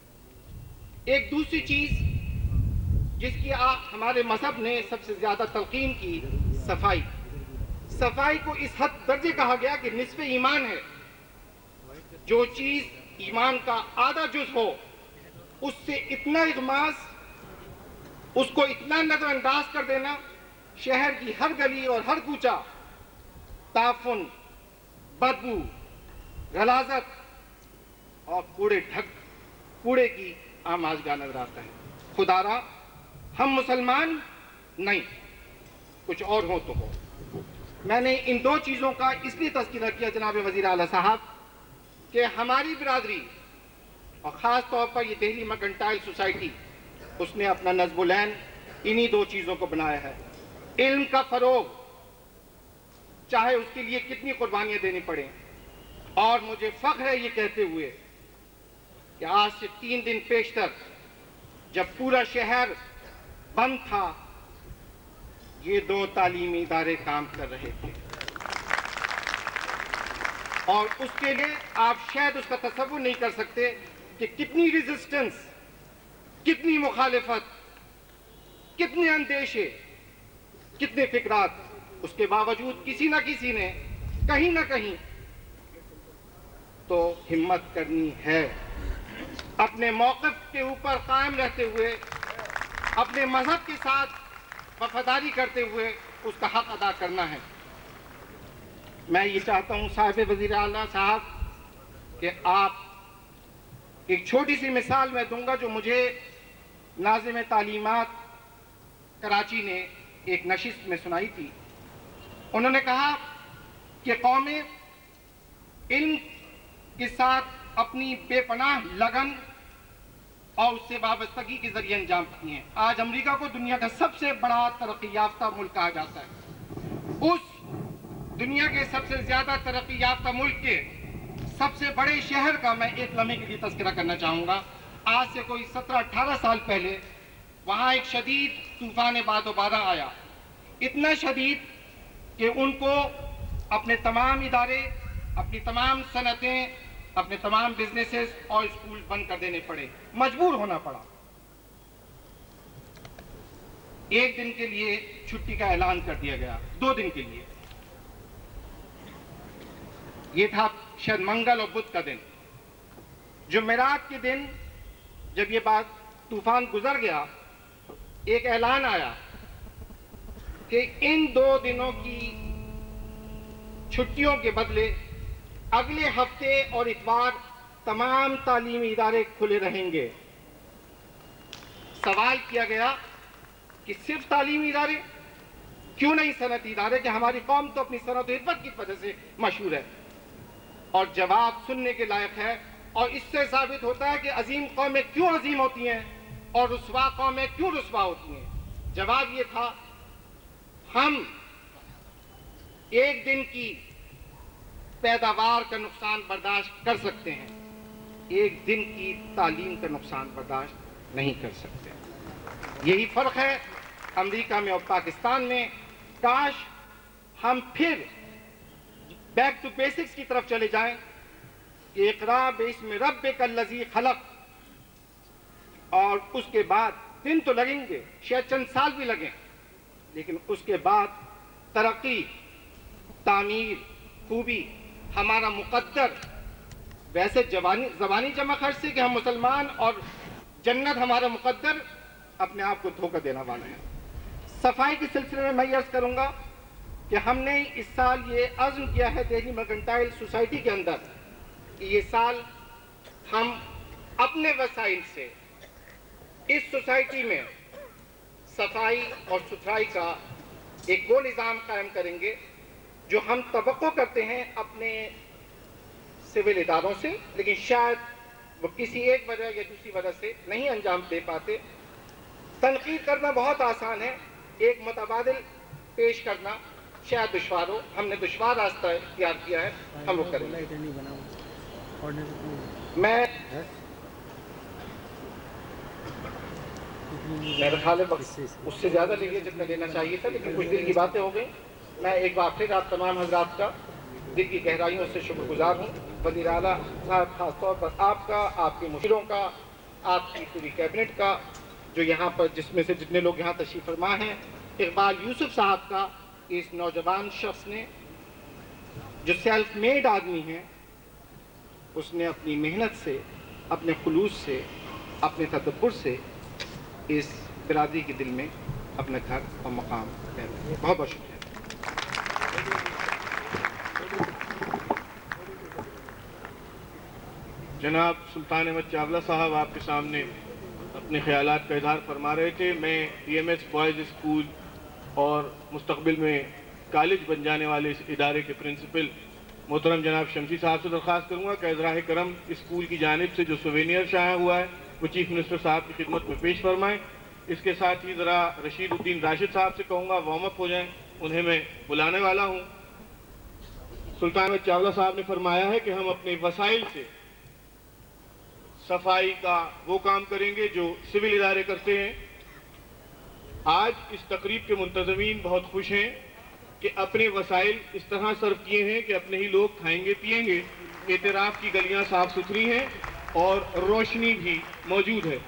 ایک دوسری چیز جس کی ہمارے مذہب نے سب سے زیادہ تلقین کی، صفائی۔ صفائی کو اس حد درجے کہا گیا کہ نصف ایمان ہے۔ جو چیز ایمان کا آدھا جز ہو اس سے اتنا اغماس، اس کو اتنا نظر انداز کر دینا، شہر کی ہر گلی اور ہر کوچہ تعفن، بدبو، غلاظت اور کوڑے کی آمازگاہ نظر آتا ہے۔ خدارا ہم مسلمان نہیں، کچھ اور ہو تو ہو۔ میں نے ان دو چیزوں کا اس لیے تذکرہ کیا جناب وزیر اعلیٰ صاحب کہ ہماری برادری اور خاص طور پر یہ دہلی مرکنٹائل سوسائٹی، اس نے اپنا نظم العین انہی دو چیزوں کو بنایا ہے۔ علم کا فروغ، چاہے اس کے لیے کتنی قربانیاں دینی پڑیں، اور مجھے فخر ہے یہ کہتے ہوئے کہ آج سے 3 دن پیشتر جب پورا شہر بند تھا، یہ 2 تعلیمی ادارے کام کر رہے تھے، اور اس کے لیے آپ شاید اس کا تصور نہیں کر سکتے کہ کتنی ریزسٹنس، کتنی مخالفت، کتنے اندیشے، کتنے فکرات، اس کے باوجود کسی نہ کسی نے کہیں نہ کہیں تو ہمت کرنی ہے، اپنے موقف کے اوپر قائم رہتے ہوئے، اپنے مذہب کے ساتھ وفاداری کرتے ہوئے اس کا حق ادا کرنا ہے۔ میں یہ چاہتا ہوں صاحب وزیر اعلیٰ صاحب کہ آپ ایک چھوٹی سی مثال میں دوں گا جو مجھے ناظم تعلیمات کراچی نے ایک نشست میں سنائی تھی۔ انہوں نے کہا کہ قومیں علم کے ساتھ اپنی بے پناہ لگن اور اس سے وابستگی کے ذریعے انجام دیتی ہیں۔ آج امریکہ کو دنیا کا سب سے بڑا ترقی یافتہ ملک کہا جاتا ہے۔ اس دنیا کے سب سے زیادہ ترقی یافتہ ملک کے سب سے بڑے شہر کا میں ایک لمحے کے لیے تذکرہ کرنا چاہوں گا۔ آج سے کوئی 17-18 سال پہلے وہاں ایک شدید طوفان باد و بارہ آیا، اتنا شدید کہ ان کو اپنے تمام ادارے، اپنی تمام صنعتیں، اپنے تمام بزنسز اور اسکول بند کر دینے پڑے، مجبور ہونا پڑا۔ 1 دن کے لیے چھٹی کا اعلان کر دیا گیا، 2 دن کے لیے۔ یہ تھا شاید منگل اور بدھ کا دن۔ جمعرات کے دن جب یہ بات طوفان گزر گیا، ایک اعلان آیا کہ ان 2 دنوں کی छुट्टियों के बदले अगले हफ्ते और इतवार तमाम तालीमी इदारे खुले रहेंगे। सवाल किया गया कि सिर्फ तालीमी इदारे, क्यों नहीं सनती इदारे, कि हमारी कौम तो अपनी सनत हिदमत की वजह से मशहूर है। और जवाब सुनने के लायक है, और इससे साबित होता है कि अजीम कौमें क्यों अजीम होती हैं और रुस्वा कौमें क्यों रुस्वा होती हैं। जवाब ये था, हम एक दिन की पैदावार का नुकसान बर्दाश्त कर सकते हैं, एक दिन की तालीम का नुकसान बर्दाश्त नहीं कर सकते। यही फर्क है अमेरिका में और पाकिस्तान में। काश हम फिर बैक टू बेसिक्स की तरफ चले जाएं कि इक़रा बिस्मि रब्बिकल्लज़ी खलक़, और उसके बाद दिन तो लगेंगे, शायद चंद साल भी लगें, लेकिन उसके बाद तरक्की, तामीर, खूबी, हमारा मुक़द्दर, वैसे ज़बानी जमा खर्च से कि हम मुसलमान और जन्नत हमारा मुक़द्दर, अपने आप को धोखा देने वाला है। सफाई के सिलसिले में मैं ये अर्ज़ करूँगा कि हमने इस साल ये अज़्म किया है दिल्ली मर्केंटाइल सोसाइटी के अंदर कि ये साल हम अपने वसाइल से इस सोसाइटी में सफाई और सुथराई का एक वो निज़ाम कायम करेंगे जो हम तवक्को करते हैं अपने सिविल इदारों से, लेकिन शायद वो किसी एक वजह या दूसरी वजह से नहीं अंजाम दे पाते। तनकीद करना बहुत आसान है, एक मुतबादिल पेश करना शायद दुश्वार हो। हमने दुश्वार रास्ता इख्तियार किया है, हम वो करेंगे। मेरा ख्याल है उससे ज़्यादा लीजिए जितना लेना चाहिए था, लेकिन कुछ दिल की बातें हो गई। मैं एक बार फिर आप तमाम हजरात का दिल की गहराइयों से शुक्रगुजार हूँ। वज़ीर आला साहब खास तौर पर आपका, आपके मुशीरों का, आपकी पूरी कैबिनेट का, जो यहाँ पर जिसमें से जितने लोग यहाँ तशरीफ़ फरमा हैं, इकबाल यूसुफ साहब का, इस नौजवान शख्स ने जो सेल्फ मेड आदमी है, उसने अपनी मेहनत से, अपने खुलूस से, अपने तदब्बुर से इस बिरादरी के दिल में अपना घर और मकाम पैदा किया। बहुत बहुत शुक्रिया। जनाब सुल्तान अहमद चावला साहब आपके सामने अपने ख्यालात का इजहार फरमा रहे थे। मैं DMS बॉयज़ स्कूल और मुस्तकबिल में कॉलेज बन जाने वाले इस इदारे के प्रिंसिपल मोहतरम जनाब शमसी साहब से दरख्वास्त करूँगा कि इज़राए करम स्कूल की जानिब से जो सोवेनियर शाया हुआ है वो चीफ मिनिस्टर साहब की खिदमत में पेश फरमाएँ। इसके साथ ही ज़रा रशीद उद्दीन राशिद साहब से कहूँगा वार्म अप हो जाएँ, उन्हें मैं बुलाने वाला हूँ। सुल्तान अहमद चावला साहब ने फरमाया है कि हम अपने वसाइल से सफाई का वो काम करेंगे जो सिविल इदारे करते हैं। आज इस तकरीब के मुंतज़मीन बहुत खुश हैं कि अपने वसाइल इस तरह सर्व किए हैं कि अपने ही लोग खाएंगे पिएंगे। एतराफ़ की गलियां साफ सुथरी हैं और रोशनी भी मौजूद है।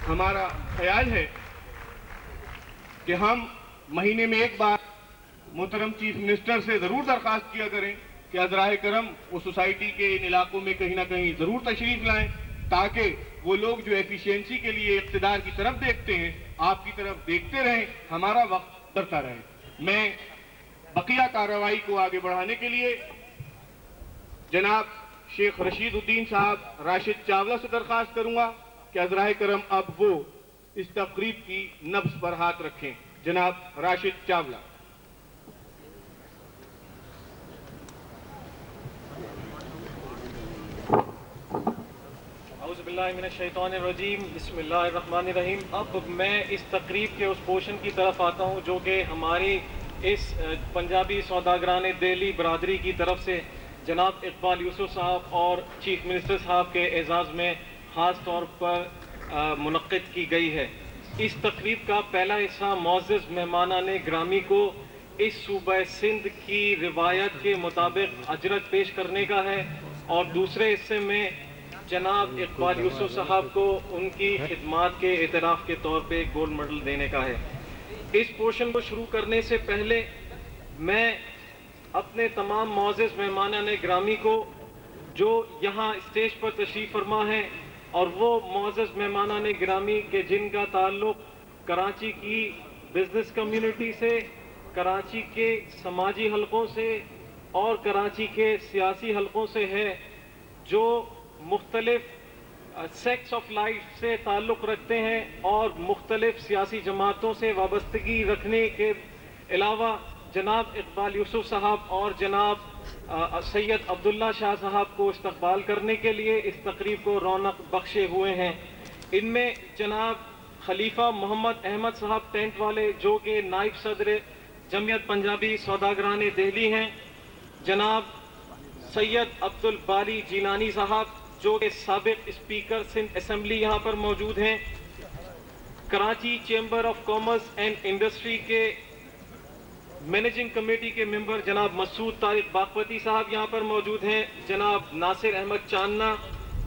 हमारा ख्याल है कि हम महीने में एक बार मोहतरम चीफ मिनिस्टर से ज़रूर दरख्वास्त किया करें कि अज़राए करम वो सोसाइटी के इन इलाकों में कहीं ना कहीं ज़रूर तशरीफ़ लाएं, ताकि वो लोग जो एफिशिएंसी के लिए इक़्तिदार की तरफ देखते हैं, आपकी तरफ देखते रहें, हमारा वक्त करता रहे। मैं बकिया कार्रवाई को आगे बढ़ाने के लिए जनाब शेख रशीद उद्दीन साहब राशिद चावला से दरख्वास्त करूंगा कि अज़राए करम अब वो इस तकरीब की नब्ज़ पर हाथ रखें। जनाब राशिद चावला। औज़ुबिल्लाहिमिनश्शैतानिर्रजीम, बिस्मिल्लाहिर्रहमानिर्रहीम। अब मैं इस तकरीब के उस पोर्शन की तरफ आता हूँ जो कि हमारी इस पंजाबी सौदागरान दिल्ली बरादरी की तरफ से जनाब इकबाल यूसुफ साहब और चीफ मिनिस्टर साहब के एजाज़ में ख़ास तौर पर मुनक़्क़िद की गई है। इस तकरीब का पहला हिस्सा मुअज़्ज़ज़ मेहमानाने ग्रामी को इस सूबा सिंध की रिवायत के मुताबिक अजरत पेश करने का है, और दूसरे हिस्से में जनाब इकबाल यूसुफ साहब को उनकी खिदमात के एतराफ़ के तौर पे गोल्ड मेडल देने का है। इस पोर्शन को शुरू करने से पहले मैं अपने तमाम मुअज़्ज़ज़ मेहमानाने ग्रामी को जो यहाँ स्टेज पर तशरीफ़ फरमा है और वो मुअज़्ज़ज़ मेहमानाने ग्रामी के जिनका ताल्लुक़ कराची की बिज़नेस कम्युनिटी से कराची के समाजी हलकों से और कराची के सियासी हलकों से है जो मुख्तलिफ सेक्ट्स ऑफ लाइफ से ताल्लुक़ रखते हैं और मुख्तलिफ सियासी जमातों से वाबस्तगी रखने के अलावा जनाब इकबाल यूसुफ साहब और जनाब सैयद अब्दुल्ला शाह साहब को इस्तकबाल करने के लिए इस तकरीब को रौनक बख्शे हुए हैं। इनमें जनाब खलीफा मोहम्मद अहमद साहब टेंट वाले जो कि नायब सदर जमियत पंजाबी सौदागरान दिल्ली हैं, जनाब सैयद अब्दुल बारी जीलानी साहब जो कि साबिक स्पीकर सिंध असेंबली यहाँ पर मौजूद हैं, Karachi chamber of commerce and industry के मैनेजिंग कमेटी के मेंबर जनाब मसूद तारिक बागपती साहब यहाँ पर मौजूद हैं, जनाब नासिर अहमद चांदना,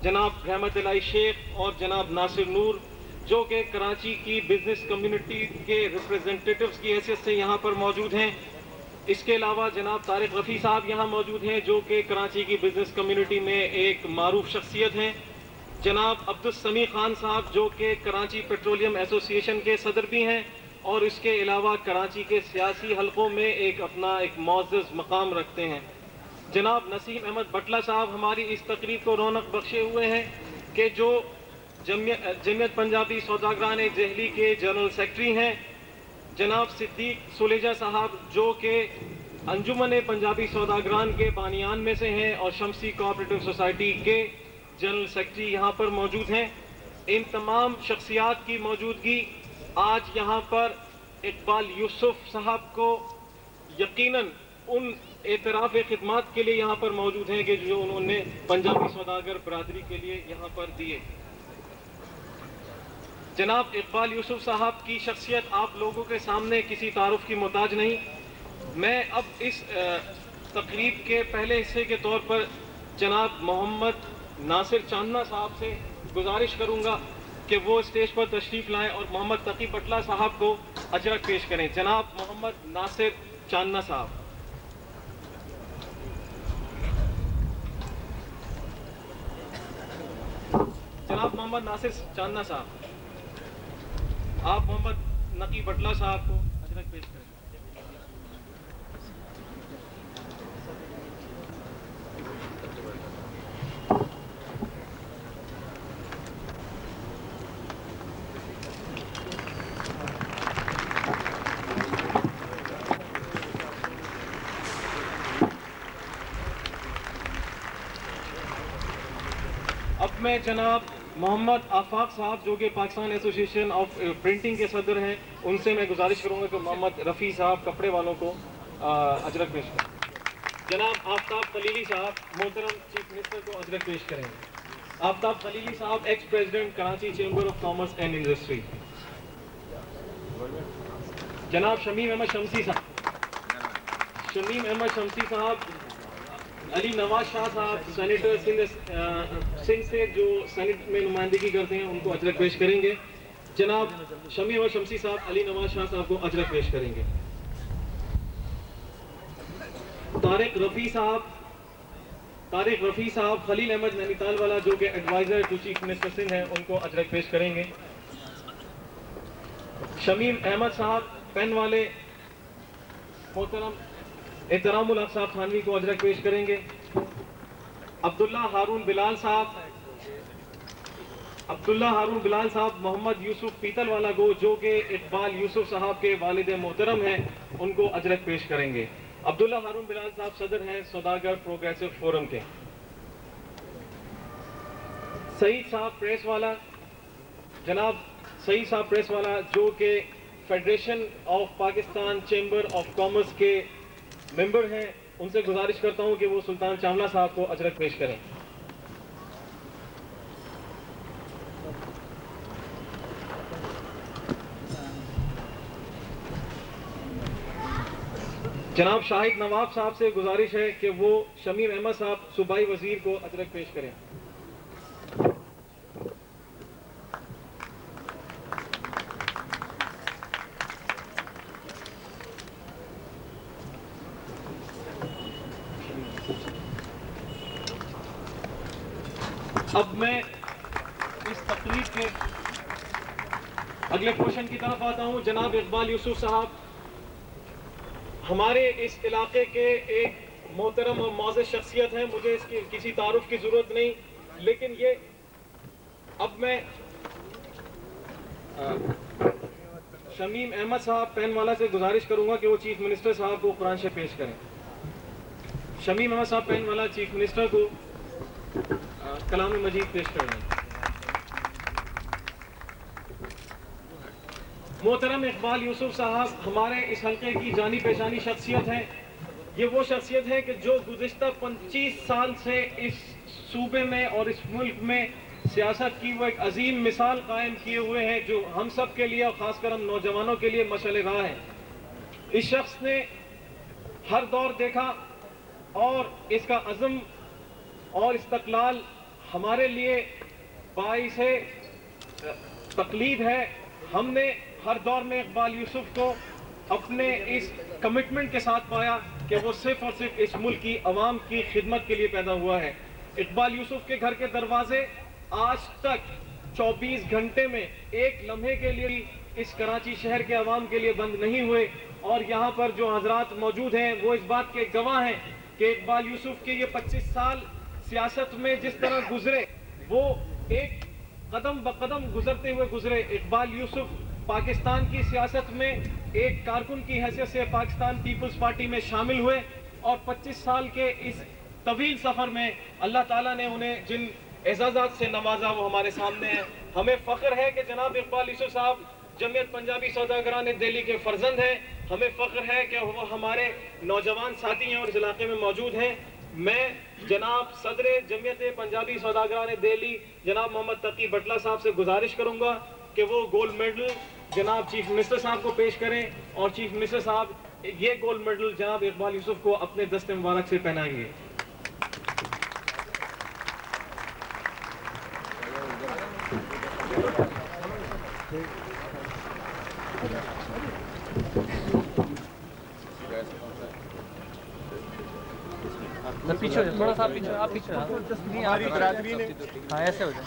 जनाब रहमत अलाई शेख और जनाब नासिर नूर जो कि कराची की बिजनेस कम्युनिटी के रिप्रेजेंटेटिव्स की हैसियत से यहाँ पर मौजूद हैं। इसके अलावा जनाब तारिक रफ़ी साहब यहाँ मौजूद हैं जो कि कराची की बिजनेस कम्युनिटी में एक मारूफ शख्सियत हैं, जनाब अब्दुल समी खान साहब जो कि कराची पेट्रोलियम एसोसिएशन के सदर भी हैं और इसके अलावा कराची के सियासी हलकों में अपना एक मुअज़्ज़ज़ मकाम रखते हैं। जनाब नसीम अहमद बटला साहब हमारी इस तकरीब को रौनक बख्शे हुए हैं कि जो जमियत पंजाबी सौदागरान दिल्ली के जनरल सेक्रेटरी हैं, जनाब सिद्दीक सुलेजा साहब जो कि अंजुमन पंजाबी सौदागरान के बानियान में से हैं और शमसी कोऑपरेटिव सोसाइटी के जनरल सेक्रेटरी यहाँ पर मौजूद हैं। इन तमाम शख्सियात की मौजूदगी आज यहाँ पर इकबाल यूसुफ साहब को यकीनन उन एतराफ़ खिदमात के लिए यहाँ पर मौजूद हैं कि जो उन्होंने पंजाबी सौदागर बरादरी के लिए यहाँ पर दिए। जनाब इकबाल यूसुफ साहब की शख्सियत आप लोगों के सामने किसी तारुफ की मोहताज नहीं। मैं अब इस तकरीब के पहले हिस्से के तौर पर जनाब मोहम्मद नासिर चांदना साहब से गुजारिश करूंगा कि वो स्टेज पर तशरीफ़ लाएं और मोहम्मद तकी बटला साहब को अजरक पेश करें। जनाब मोहम्मद नासिर चांदना साहब। जनाब मोहम्मद नासिर चांदना साहब, आप मोहम्मद नकी बटला साहब को अजरक पेश करें। अब मैं जनाब मोहम्मद आफाक साहब जो कि पाकिस्तान एसोसिएशन ऑफ प्रिंटिंग के सदर हैं, उनसे मैं गुजारिश करूंगा कि मोहम्मद रफ़ी साहब कपड़े वालों को अजरक पेश करें। जनाब आफ्ताब खलीली साहब मोहतरम चीफ मिनिस्टर को अजरक पेश करेंगे। आफ्ताब खलीली साहब ex president Karachi chamber of commerce and industry. जनाब शमीम अहमद शमसी साहब अली नवाज शाह साहब सेनेटर सिंध से जो सेनेट में नुमाइंदगी करते हैं, उनको अजरक पेश करेंगे। जनाब शमीम अहमद शमसी साहब अली नवाज शाह साहब को अजरक पेश करेंगे। तारिक रफ़ी साहब खलील अहमद नैनीताल वाला जो कि adviser to chief minister Sindh हैं, उनको अजरक पेश करेंगे। शमीम अहमद साहब पेन वाले मोहतरम एहतरामुल हक साहब थानवी को अजरक पेश करेंगे। अब्दुल्ला हारून बिलाल साहब मोहम्मद यूसुफ पीतल वाला गो जो कि इकबाल यूसुफ साहब के वालिद मोहतरम हैं, उनको अजरक पेश करेंगे। अब्दुल्ला हारून बिलाल साहब सदर हैं सौदागर प्रोग्रेसिव फोरम के। सईद साहब प्रेस वाला, जनाब सईद साहब प्रेस वाला जो कि federation of Pakistan chamber of commerce के मेंबर हैं, उनसे गुजारिश करता हूं कि वो सुल्तान चावला साहब को अजरक पेश करें। जनाब शाहिद नवाब साहब से गुजारिश है कि वो शमीम अहमद साहब सूबाई वजीर को अजरक पेश करें। अब मैं इस तकरीब के अगले पोर्शन की तरफ आता हूं। जनाब इकबाल यूसुफ साहब ہمارے اس علاقے کے ایک محترم اور معزز شخصیت ہیں، مجھے اس کی کسی تعارف کی ضرورت نہیں، لیکن یہ اب میں شمیم احمد صاحب پین والا سے گزارش کروں گا کہ وہ چیف منسٹر صاحب کو قرآن شریف پیش کریں. شمیم احمد صاحب پین والا چیف منسٹر کو کلام مجید پیش کریں. محترم اقبال یوسف صاحب ہمارے اس حلقے کی جانی پہچانی شخصیت ہیں. یہ وہ شخصیت ہے کہ جو گزشتہ 25 سال سے اس صوبے میں اور اس ملک میں سیاست کی وہ ایک عظیم مثال قائم کیے ہوئے ہیں، جو ہم سب کے لیے اور خاص کر ہم نوجوانوں کے لیے مشعل راہ ہے. اس شخص نے ہر دور دیکھا اور اس کا عزم اور استقلال ہمارے لیے باعث تقلید ہے. ہم نے ہر دور میں اقبال یوسف کو اپنے اس کمٹمنٹ کے ساتھ پایا کہ وہ صرف اور صرف اس ملک کی عوام کی خدمت کے لیے پیدا ہوا ہے. اقبال یوسف کے گھر کے دروازے آج تک 24 گھنٹے میں ایک لمحے کے لیے اس کراچی شہر کے عوام کے لیے بند نہیں ہوئے. اور یہاں پر جو حضرات موجود ہیں وہ اس بات کے گواہ ہیں کہ اقبال یوسف کے یہ 25 سال سیاست میں جس طرح گزرے وہ ایک قدم بقدم گزرتے ہوئے گزرے. اقبال یوسف پاکستان کی سیاست میں ایک کارکن کی حیثیت سے پاکستان پیپلز پارٹی میں شامل ہوئے اور 25 سال کے اس طویل سفر میں اللہ تعالیٰ نے انہیں جن اعزازات سے نوازا وہ ہمارے سامنے ہیں. ہمیں فخر ہے کہ جناب اقبال یوسف صاحب جمعیت پنجابی سوداگران دہلی کے فرزند ہیں. ہمیں فخر ہے کہ وہ ہمارے نوجوان ساتھی ہیں اور اس علاقے میں موجود ہیں. میں جناب صدر جمعیت پنجابی سوداگران دہلی جناب محمد تقی بٹلہ صاحب سے گزارش کروں گا کہ وہ گولڈ میڈل جناب چیف منسٹر صاحب کو پیش کریں اور چیف منسٹر صاحب یہ گولڈ میڈل جناب اقبال یوسف کو اپنے دست مبارک سے پہنائیں گے. پیچھے تھوڑا سا پیچھے آپ پیچھے ہماری برادری نے ہاں ایسے ہو جائے.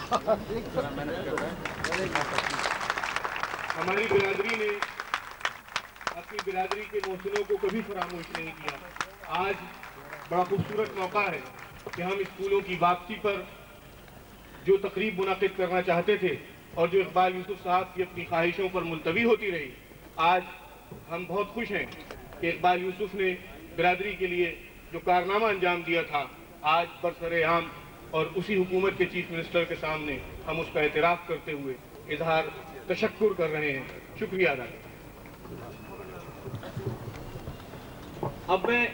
ہماری برادری نے اپنی برادری کے محسنوں کو کبھی فراموش نہیں کیا. آج بڑا خوبصورت موقع ہے کہ ہم اسکولوں کی واپسی پر جو تقریب منعقد کرنا چاہتے تھے اور جو اقبال یوسف صاحب کی اپنی خواہشوں پر ملتوی ہوتی رہی، آج ہم بہت خوش ہیں کہ اقبال یوسف نے برادری کے لیے جو کارنامہ انجام دیا تھا آج برسر عام اور اسی حکومت کے چیف منسٹر کے سامنے ہم اس کا اعتراف کرتے ہوئے اظہار تشکر کر رہے ہیں. شکریہ ادا کرتے ہیں. اب میں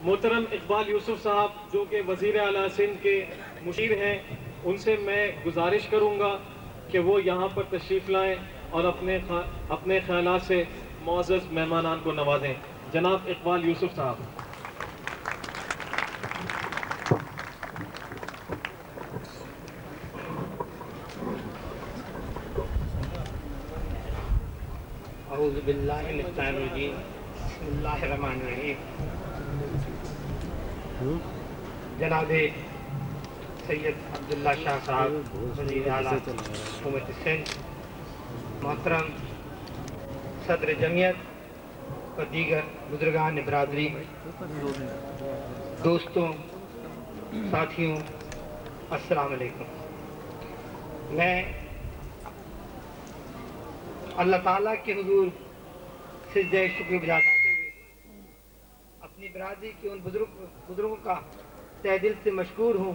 محترم اقبال یوسف صاحب جو کہ وزیر اعلیٰ سندھ کے مشیر ہیں ان سے میں گزارش کروں گا کہ وہ یہاں پر تشریف لائیں اور اپنے خیالات سے معزز مہمانان کو نوازیں. جناب اقبال یوسف صاحب. اعوذ باللہ من الشیطان الرجیم بسم اللہ الرحمن الرحیم. جناب سید عبداللہ شاہ صاحب وزیر اعلیٰ حکومت سندھ، محترم صدر جمعیت اور دیگر بزرگان برادری، دوستوں، ساتھیوں، السلام علیکم. میں اللہ تعالیٰ کے حضور سجدہ شکر بجا کرتے ہوئے اپنی برادری کے ان بزرگوں کا تہ دل سے مشکور ہوں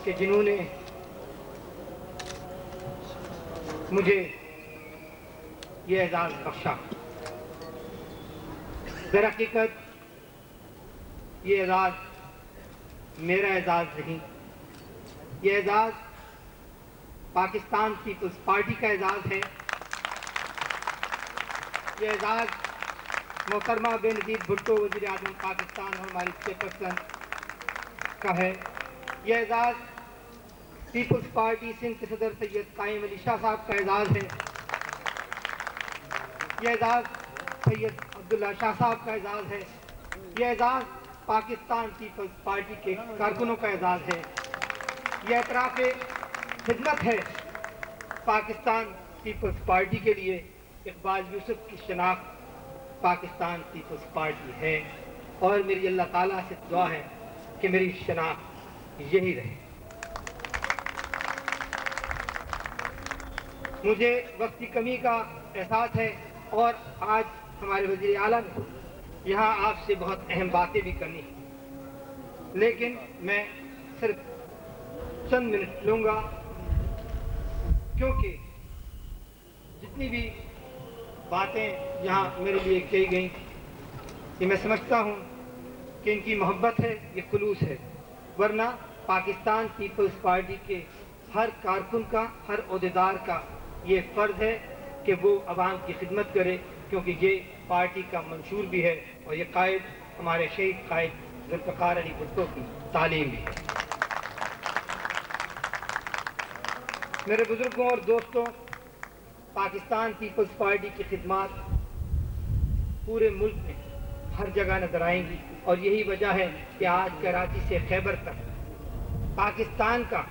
کہ جنہوں نے مجھے یہ اعزاز بخشا. در حقیقت یہ اعزاز میرا اعزاز نہیں، یہ اعزاز پاکستان پیپلز پارٹی کا اعزاز ہے. یہ اعزاز محترمہ بے نظیر بھٹو وزیر اعظم پاکستان اور ہماری چیئرپرسن کا ہے. یہ اعزاز پیپلز پارٹی سندھ کے صدر سید قائم علی شاہ صاحب کا اعزاز ہے. یہ اعزاز سید عبداللہ شاہ صاحب کا اعزاز ہے. یہ اعزاز پاکستان پیپلز پارٹی کے کارکنوں کا اعزاز ہے. یہ اعتراف خدمت ہے پاکستان پیپلز پارٹی کے لیے اقبال یوسف کی شناخت پاکستان پیپلز پارٹی ہے، اور میری اللہ تعالیٰ سے دعا ہے کہ میری شناخت یہی رہے۔ مجھے وقت کی کمی کا احساس ہے، اور آج ہمارے وزیر اعلیٰ نے یہاں آپ سے بہت اہم باتیں بھی کرنی ہیں، لیکن میں صرف چند منٹ لوں گا، کیونکہ جتنی بھی باتیں یہاں میرے لیے کہی گئیں یہ میں سمجھتا ہوں کہ ان کی محبت ہے، یہ خلوص ہے، ورنہ پاکستان پیپلز پارٹی کے ہر کارکن کا، ہر عہدیدار کا یہ فرض ہے کہ وہ عوام کی خدمت کرے، کیونکہ یہ پارٹی کا منشور بھی ہے، اور یہ قائد ہمارے شہید قائد ذوالفقار علی بھٹو کی تعلیم بھی ہے۔ میرے بزرگوں اور دوستوں، پاکستان پیپلز پارٹی کی خدمات پورے ملک میں ہر جگہ نظر آئیں گی، اور یہی وجہ ہے کہ آج کراچی سے خیبر تک پاکستان کا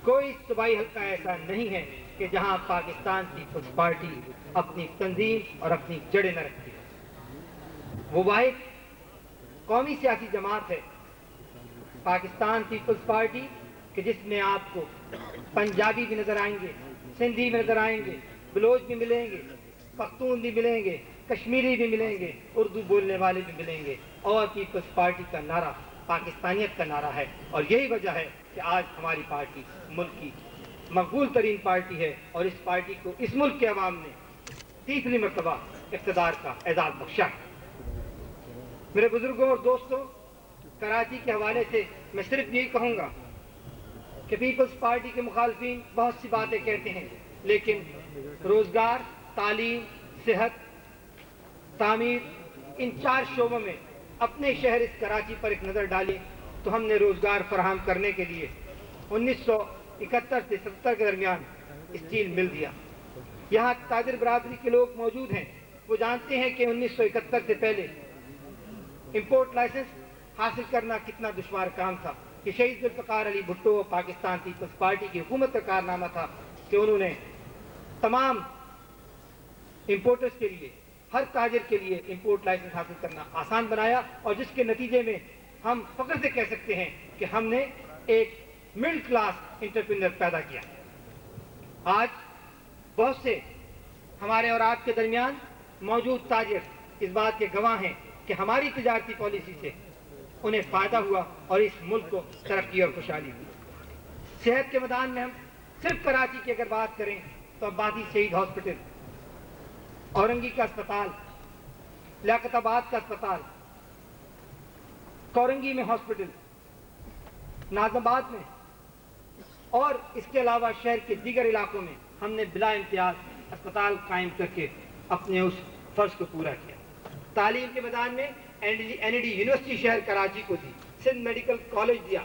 کوئی صوبائی حلقہ ایسا نہیں ہے کہ جہاں پاکستان پیپلز پارٹی اپنی تنظیم اور اپنی جڑیں نہ رکھتی ہے۔ وہ واحد قومی سیاسی جماعت ہے پاکستان پیپلز پارٹی کہ جس میں آپ کو پنجابی بھی نظر آئیں گے، سندھی بھی نظر آئیں گے، بلوچ بھی ملیں گے، پختون بھی ملیں گے، کشمیری بھی ملیں گے، اردو بولنے والے بھی ملیں گے، اور پیپلز پارٹی کا نعرہ پاکستانیت کا نعرہ ہے، اور یہی وجہ ہے کہ آج ہماری پارٹی ملک کی مقبول ترین پارٹی ہے، اور اس پارٹی کو اس ملک کے عوام نے تیسری مرتبہ اقتدار کا اعزاز بخشا ہے۔ میرے بزرگوں اور دوستوں، کراچی کے حوالے سے میں صرف یہی کہوں گا کہ پیپلز پارٹی کے مخالفین بہت سی باتیں کہتے ہیں، لیکن روزگار، تعلیم، صحت، تعمیر، ان 4 شعبوں میں اپنے شہر اس کراچی پر ایک نظر ڈالی تو ہم نے روزگار فراہم کرنے کے لیے 1971 سے 70 کے درمیان اسٹیل مل دیا۔ یہاں تاجر برادری کے لوگ موجود ہیں، وہ جانتے ہیں کہ 1971 سے پہلے امپورٹ لائسنس حاصل کرنا کتنا دشوار کام تھا، کہ شہید ذوالفقار علی بھٹو اور پاکستان پیپلز پارٹی کی حکومت کا کارنامہ تھا کہ انہوں نے تمام امپورٹرز کے لیے، ہر تاجر کے لیے امپورٹ لائسنس حاصل کرنا آسان بنایا، اور جس کے نتیجے میں ہم فخر سے کہہ سکتے ہیں کہ ہم نے ایک مڈل کلاس انٹرپرینر پیدا کیا۔ آج بہت سے ہمارے اور آپ کے درمیان موجود تاجر اس بات کے گواہ ہیں کہ ہماری تجارتی پالیسی سے انہیں فائدہ ہوا اور اس ملک کو ترقی اور خوشحالی ہوئی۔ صحت کے میدان میں ہم صرف کراچی کی اگر بات کریں تو آبادی شہید ہاسپٹل، اورنگی کا اسپتال، لیاقت آباد کا اسپتال، کورنگی میں ہاسپٹل، ناظم آباد میں، اور اس کے علاوہ شہر کے دیگر علاقوں میں ہم نے بلا امتیاز اسپتال قائم کر کے اپنے اس فرض کو پورا کیا۔ تعلیم کے میدان میں این ای ڈی یونیورسٹی شہر کراچی کو دی، سندھ میڈیکل کالج دیا،